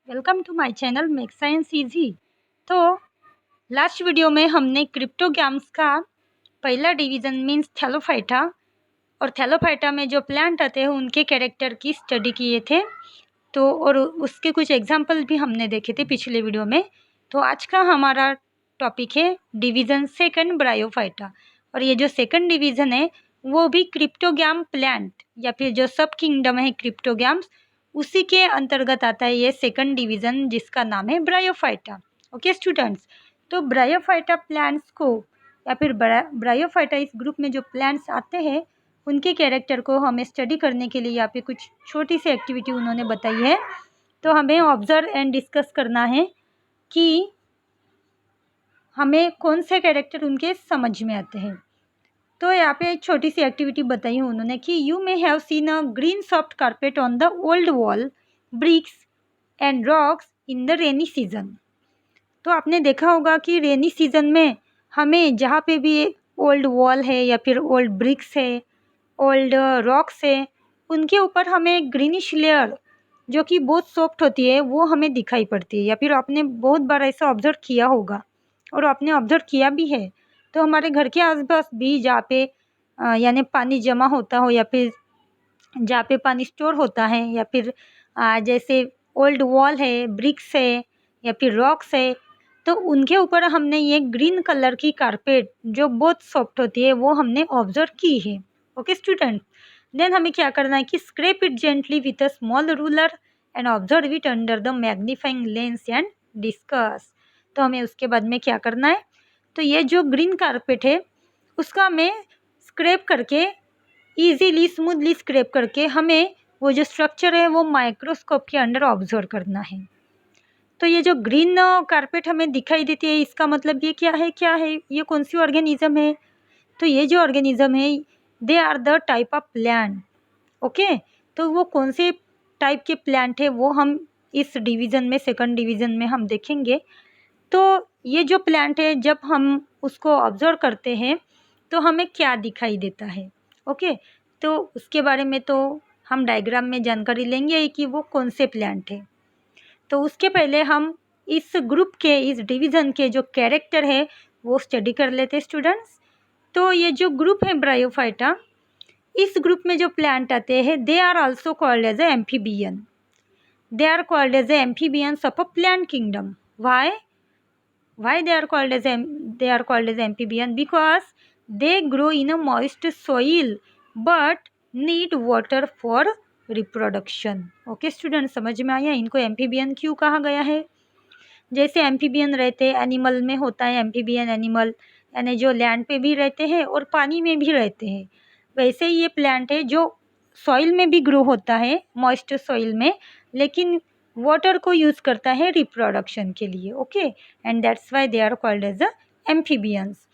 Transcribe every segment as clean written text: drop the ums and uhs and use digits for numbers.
Welcome to my channel Make Science Easy. तो last video में हमने क्रिप्टोग्राम्स का पहला डिवीज़न मीन्स थैलोफाइटा और थैलोफाइटा में जो प्लांट आते हैं उनके कैरेक्टर की स्टडी किए थे। तो और उसके कुछ एग्जाम्पल भी हमने देखे थे पिछले वीडियो में। तो आज का हमारा टॉपिक है डिवीज़न सेकंड ब्रायोफाइटा। और ये जो सेकंड डिवीज़न है वो भी क्रिप्टोग्राम प्लांट या फिर जो सब किंगडम है क्रिप्टोग्राम्स उसी के अंतर्गत आता है ये सेकंड डिवीज़न जिसका नाम है ब्रायोफाइटा। ओके स्टूडेंट्स, तो ब्रायोफाइटा प्लांट्स को या फिर ब्रायोफाइटा इस ग्रुप में जो प्लांट्स आते हैं उनके कैरेक्टर को हमें स्टडी करने के लिए यहाँ पे कुछ छोटी सी एक्टिविटी उन्होंने बताई है। तो हमें ऑब्जर्व एंड डिस्कस करना है कि हमें कौन से कैरेक्टर उनके समझ में आते हैं। तो यहाँ पे एक छोटी सी एक्टिविटी बताई है उन्होंने कि you may have seen a green soft carpet on the old wall bricks and rocks in the rainy season. तो आपने देखा होगा कि रेनी सीजन में हमें जहाँ पे भी ओल्ड वॉल है या फिर ओल्ड ब्रिक्स है, ओल्ड रॉक्स है, उनके ऊपर हमें ग्रीनिश लेयर जो कि बहुत सॉफ्ट होती है वो हमें दिखाई पड़ती है। या फिर आपने बहुत बार ऐसा ऑब्जर्व किया होगा और आपने ऑब्जर्व किया भी है। तो हमारे घर के आसपास भी जहाँ पे यानी पानी जमा होता हो या फिर जहाँ पे पानी स्टोर होता है या फिर जैसे ओल्ड वॉल है, ब्रिक्स है या फिर रॉक्स है, तो उनके ऊपर हमने ये ग्रीन कलर की कारपेट जो बहुत सॉफ्ट होती है वो हमने ऑब्जर्व की है। ओके स्टूडेंट, देन हमें क्या करना है कि scrap it gently with a small ruler and observe it under the magnifying lens and discuss. तो हमें उसके बाद में क्या करना है, तो ये जो ग्रीन कारपेट है उसका हमें स्क्रैप करके इजीली स्मूथली स्क्रैप करके हमें वो जो स्ट्रक्चर है वो माइक्रोस्कोप के अंडर ऑब्जर्व करना है। तो ये जो ग्रीन कारपेट हमें दिखाई देती है इसका मतलब ये क्या है, ये कौन सी ऑर्गेनिज्म है। तो ये जो ऑर्गेनिज्म है they are the type of plant. Okay, तो वो कौन से टाइप के प्लांट है वो हम इस डिवीज़न में सेकंड डिवीज़न में हम देखेंगे। तो ये जो प्लांट है जब हम उसको ऑब्जर्व करते हैं तो हमें क्या दिखाई देता है। ओके, तो उसके बारे में तो हम डायग्राम में जानकारी लेंगे कि वो कौन से प्लांट है। तो उसके पहले हम इस ग्रुप के इस डिवीज़न के जो कैरेक्टर है वो स्टडी कर लेते स्टूडेंट्स। तो ये जो ग्रुप है ब्रायोफाइटा, इस ग्रुप में जो प्लांट आते हैं they are also called as a amphibian. They are called as a amphibians of a plant kingdom. Why they are called as amphibian? Because they grow in a moist soil but need water for reproduction. Okay student, समझ में आया इनको amphibian क्यों कहा गया है। जैसे amphibian रहते हैं एनिमल में होता है एम्फीबियन एनिमल, यानी जो लैंड पे भी रहते हैं और पानी में भी रहते हैं, वैसे ही ये प्लांट है जो सॉइल में भी ग्रो होता है मॉइस्ट सॉइल में, लेकिन वाटर को यूज़ करता है रिप्रोडक्शन के लिए। Okay, and that's why they are called as the amphibians.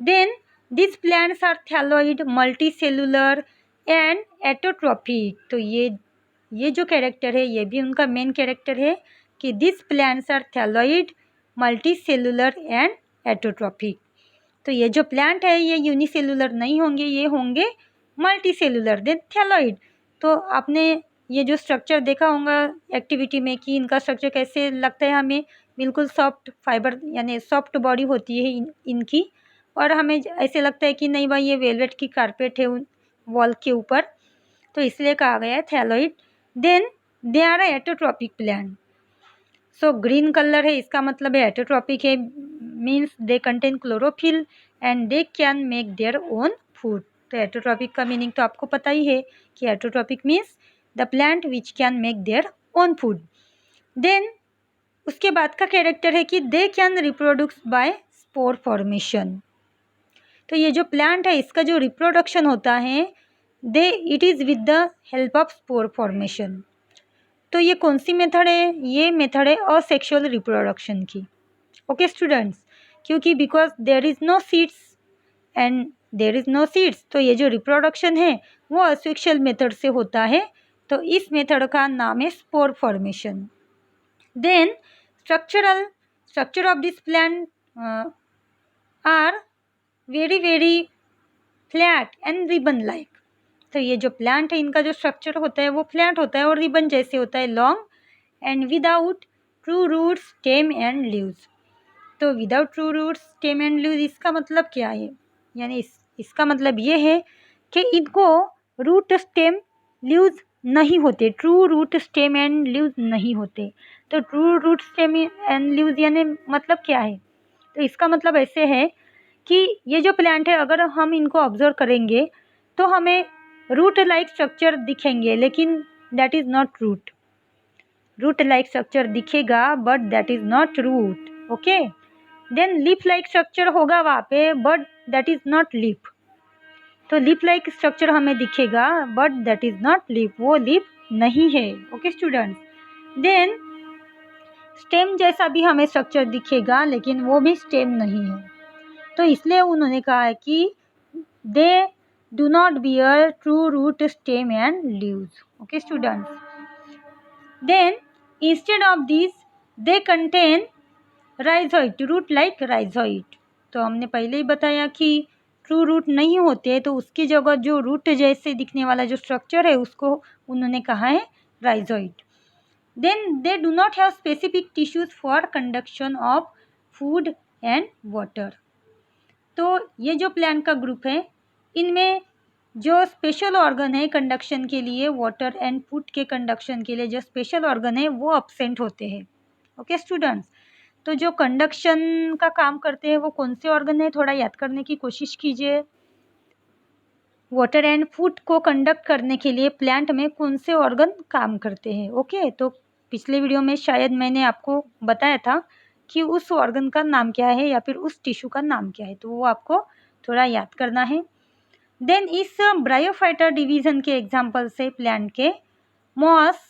Then this plants are thalloid, multicellular and autotrophic. तो ये जो कैरेक्टर है ये भी उनका मेन कैरेक्टर है कि this plants are thalloid, multicellular and autotrophic. तो ये जो प्लांट है ये यूनिसेलुलर नहीं होंगे, ये होंगे मल्टी सेलुलर देन थैलोइड। तो आपने ये जो स्ट्रक्चर देखा होगा एक्टिविटी में कि इनका स्ट्रक्चर कैसे लगता है हमें, बिल्कुल सॉफ्ट फाइबर यानी सॉफ्ट बॉडी होती है इनकी, और हमें ऐसे लगता है कि नहीं भाई ये वेलवेट की कारपेट है वॉल के ऊपर, तो इसलिए कहा गया है thalloid. Then they are autotrophic plant. So green colour है इसका मतलब है एटोट्रॉपिक है, means they contain chlorophyll and they can make their own food. तो एटोट्रॉपिक का मीनिंग तो आपको पता ही है कि autotrophic means the plant which can make their own food. Then उसके बाद का कैरेक्टर है कि they can reproduce by spore formation. तो ये जो प्लांट है इसका जो रिप्रोडक्शन होता है it is with the help of spore formation. तो ये कौन सी मेथड है, ये मेथड है असेक्सुअल रिप्रोडक्शन की। ओके स्टूडेंट्स, क्योंकि because there is no seeds तो ये जो रिप्रोडक्शन है वो असेक्सुअल मेथड से होता है। तो इस मेथड का नाम है spore formation. Then structure of this plant are very flat and ribbon like. तो ये जो प्लांट है इनका जो स्ट्रक्चर होता है वो फ्लैट होता है और रिबन जैसे होता है, long and without true roots, stem and leaves. तो without true roots, stem and leaves इसका मतलब क्या है? यानी इसका मतलब ये है कि इनको रूट, स्टेम, लीव्स नहीं होते। True root, stem and leaves नहीं होते। तो true root, stem and leaves यानी मतलब क्या है? तो इसका मतलब ऐसे है कि ये जो प्लांट है, अगर हम इनको ऑब्जर्व करेंगे तो हमें रूट लाइक स्ट्रक्चर दिखेंगे, लेकिन that is not root. Root like structure दिखेगा but that is not root. Okay, then leaf like structure होगा वहाँ पे, but that is not leaf. तो लीफ लाइक स्ट्रक्चर हमें दिखेगा but that is not leaf, वो लीफ नहीं है। ओके स्टूडेंट्स, देन स्टेम जैसा भी हमें स्ट्रक्चर दिखेगा, लेकिन वो भी स्टेम नहीं है। तो इसलिए उन्होंने कहा है कि they do not bear true root, stem and leaves. Okay students, then instead of this they contain rhizoid, root like rhizoid. तो हमने पहले ही बताया कि ट्रू रूट नहीं होते, तो उसकी जगह जो रूट जैसे दिखने वाला जो स्ट्रक्चर है उसको उन्होंने कहा है rhizoid. Then they do not have specific tissues for conduction of food and water. तो ये जो प्लांट का ग्रुप है, इनमें जो स्पेशल ऑर्गन है कंडक्शन के लिए, वाटर एंड फूड के कंडक्शन के लिए जो स्पेशल ऑर्गन है वो अब्सेंट होते हैं। ओके स्टूडेंट्स, तो जो कंडक्शन का काम करते हैं वो कौन से ऑर्गन है, थोड़ा याद करने की कोशिश कीजिए। वाटर एंड फूड को कंडक्ट करने के लिए प्लांट में कौन से ऑर्गन काम करते हैं? ओके, तो पिछले वीडियो में शायद मैंने आपको बताया था कि उस ऑर्गन का नाम क्या है या फिर उस टिश्यू का नाम क्या है, तो वो आपको थोड़ा याद करना है। देन इस ब्रायोफाइटा डिवीजन के एग्जाम्पल्स है प्लांट के, moss,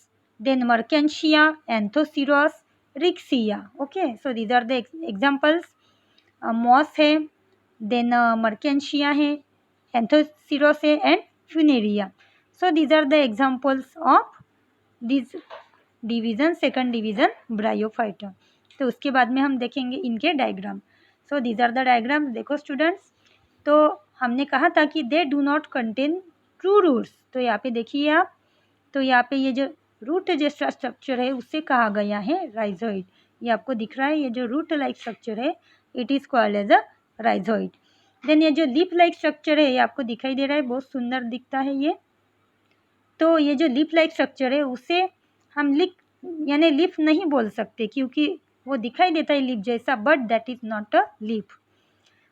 then Marchantia, Anthoceros, Riccia. Okay, so these are the examples. Moss है, देन मर्केंशिया है, एंथोसिरोस है and Funaria. So these are the examples of this division, second division Bryophyta. तो उसके बाद में हम देखेंगे इनके diagram. So these are the diagram. देखो स्टूडेंट्स, तो हमने कहा था कि they do not contain true roots. तो यहाँ पे देखिए आप, तो यहाँ पे ये जो रूट जैसा स्ट्रक्चर है उससे कहा गया है राइजोइड। ये आपको दिख रहा है, ये जो रूट लाइक स्ट्रक्चर है it is called as a rhizoid. Then ये जो लीफ लाइक स्ट्रक्चर है ये आपको दिखाई दे रहा है, बहुत सुंदर दिखता है ये। तो ये जो लीफ लाइक स्ट्रक्चर है उसे हम यानी लीफ नहीं बोल सकते, क्योंकि वो दिखाई देता है लीफ जैसा, but that is not a leaf.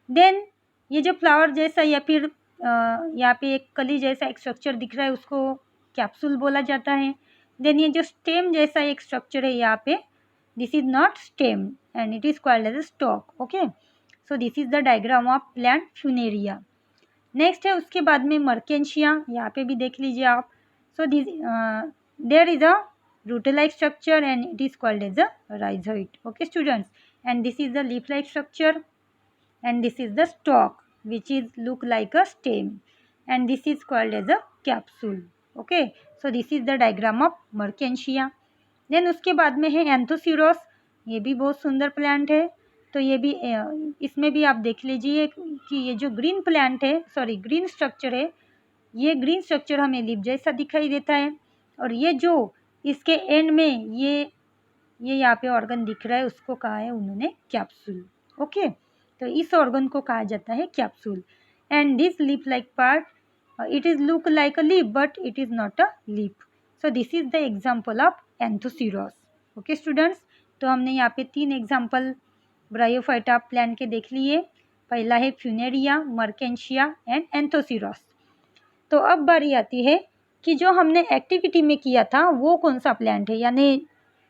Then ये जो फ्लावर जैसा या फिर यहाँ पे एक कली जैसा एक स्ट्रक्चर दिख रहा है उसको कैप्सूल बोला जाता है। देन ये जो स्टेम जैसा एक स्ट्रक्चर है यहाँ पे, this is not stem and it is called as a stalk. Okay, so this is the diagram of plant Funaria. Next है उसके बाद में मर्केंशिया, यहाँ पे भी देख लीजिए आप। So this there is a root like structure and it is called as a rhizoid. Okay students, and this is the leaf like structure and this is the stalk which is look like a stem and this is called as a capsule. Okay, so this is the diagram of merkensia. then उसके बाद में है Anthoceros, ये भी बहुत सुंदर plant है। तो ये भी इसमें भी आप देख लीजिए कि ये जो ग्रीन प्लांट है, सॉरी ग्रीन स्ट्रक्चर है, ये ग्रीन स्ट्रक्चर हमें लीफ जैसा दिखाई देता है, और ये जो इसके एंड में ये यहाँ पे ऑर्गन दिख रहा है उसको कहा है उन्होंने कैप्सूल। ओके, तो इस ऑर्गन को कहा जाता है capsule. And this leaf like part it is look like a leaf but it is not a leaf. So this is the example of Anthoceros. Okay students, तो हमने यहाँ पे 3 एग्जाम्पल ब्रायोफाइटा प्लांट के देख लिए। पहला है फ्यूनेरिया, मर्केंशिया एंड एंथोसिरोस। तो अब बारी आती है कि जो हमने एक्टिविटी में किया था वो कौन सा प्लांट है, यानी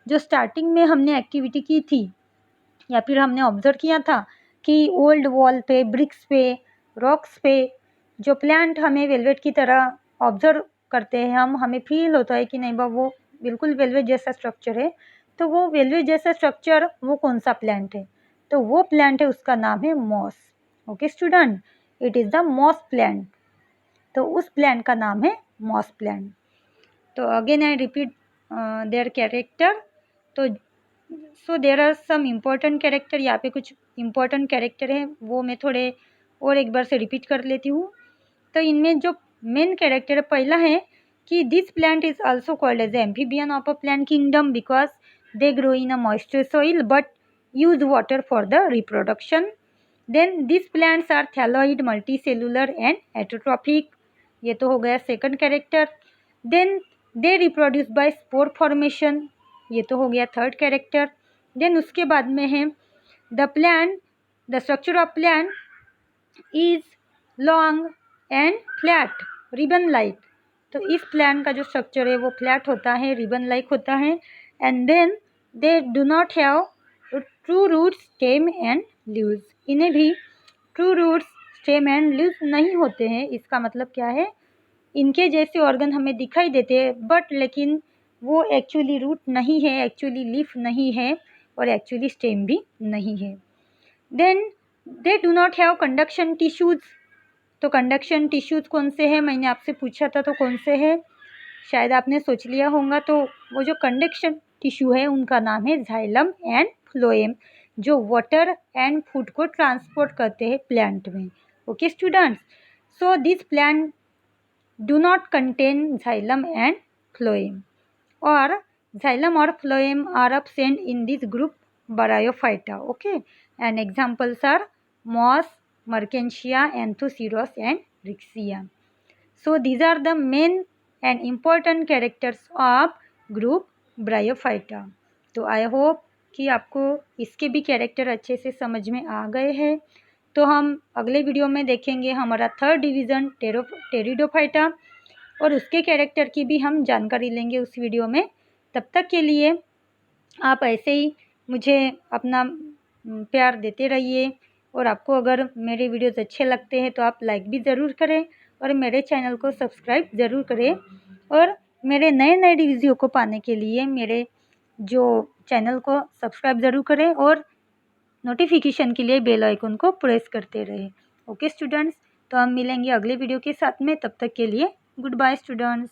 जो स्टार्टिंग में हमने एक्टिविटी की थी या फिर हमने ऑब्जर्व किया था कि ओल्ड वॉल पे, ब्रिक्स पे, रॉक्स पे जो प्लांट हमें वेलवेट की तरह ऑब्जर्व करते हैं हम, हमें फील होता है कि नहीं बा वो बिल्कुल वेलवेट जैसा स्ट्रक्चर है। तो वो वेलवेट जैसा स्ट्रक्चर वो कौन सा प्लांट है? तो वो प्लांट है, उसका नाम है moss. Okay student, it is the moss plant. तो उस प्लांट का नाम है मॉस प्लांट। तो again I repeat their character. तो so there are some important character, यहाँ पे कुछ इम्पोर्टेंट कैरेक्टर है वो मैं थोड़े और एक बार से रिपीट कर लेती हूँ। तो इनमें जो मेन कैरेक्टर पहला है कि this plant is also called as amphibian of a plant kingdom because they grow in a moisture soil but use water for the reproduction. Then these plants are thalloid, multicellular and heterotrophic. ये तो हो गया second character. Then they reproduce by spore formation, ये तो हो गया third character. Then उसके बाद में है the structure of plant is long and flat ribbon like. तो इस प्लांट का जो स्ट्रक्चर है वो फ्लैट होता है, रिबन लाइक होता है. And then they do not have true roots, stem and leaves. इन्हें भी true roots, stem and leaves नहीं होते हैं. इसका मतलब क्या है, इनके जैसे ऑर्गन हमें दिखाई देते हैं बट लेकिन वो एक्चुअली रूट नहीं है, एक्चुअली लीफ नहीं है और एक्चुअली स्टेम भी नहीं है. Then they do not have conduction tissues. तो कंडक्शन टिश्यूज़ कौन से हैं, मैंने आपसे पूछा था तो कौन से हैं, शायद आपने सोच लिया होगा. तो वो जो कंडक्शन टिश्यू है उनका नाम है जाइलम एंड फ्लोएम, जो वाटर एंड फूड को ट्रांसपोर्ट करते हैं प्लांट में. Okay students, so this plant do not contain xylem and phloem, or xylem or phloem are absent in this group Bryophyta. Okay, and examples are moss, mercantia, anthoceros and rixia. So these are the main and important characters of group Bryophyta. तो I hope कि आपको इसके भी character अच्छे से समझ में आ गए हैं. तो हम अगले वीडियो में देखेंगे हमारा थर्ड डिवीज़न टेरिडोफाइटा और उसके कैरेक्टर की भी हम जानकारी लेंगे उस वीडियो में. तब तक के लिए आप ऐसे ही मुझे अपना प्यार देते रहिए और आपको अगर मेरे वीडियोज़ अच्छे लगते हैं तो आप लाइक भी ज़रूर करें और मेरे चैनल को सब्सक्राइब ज़रूर करें. और मेरे नए नए वीडियो को पाने के लिए मेरे जो चैनल को सब्सक्राइब ज़रूर करें और नोटिफिकेशन के लिए बेल आइकन को प्रेस करते रहे. ओके स्टूडेंट्स, तो हम मिलेंगे अगले वीडियो के साथ में. तब तक के लिए गुड बाय स्टूडेंट्स.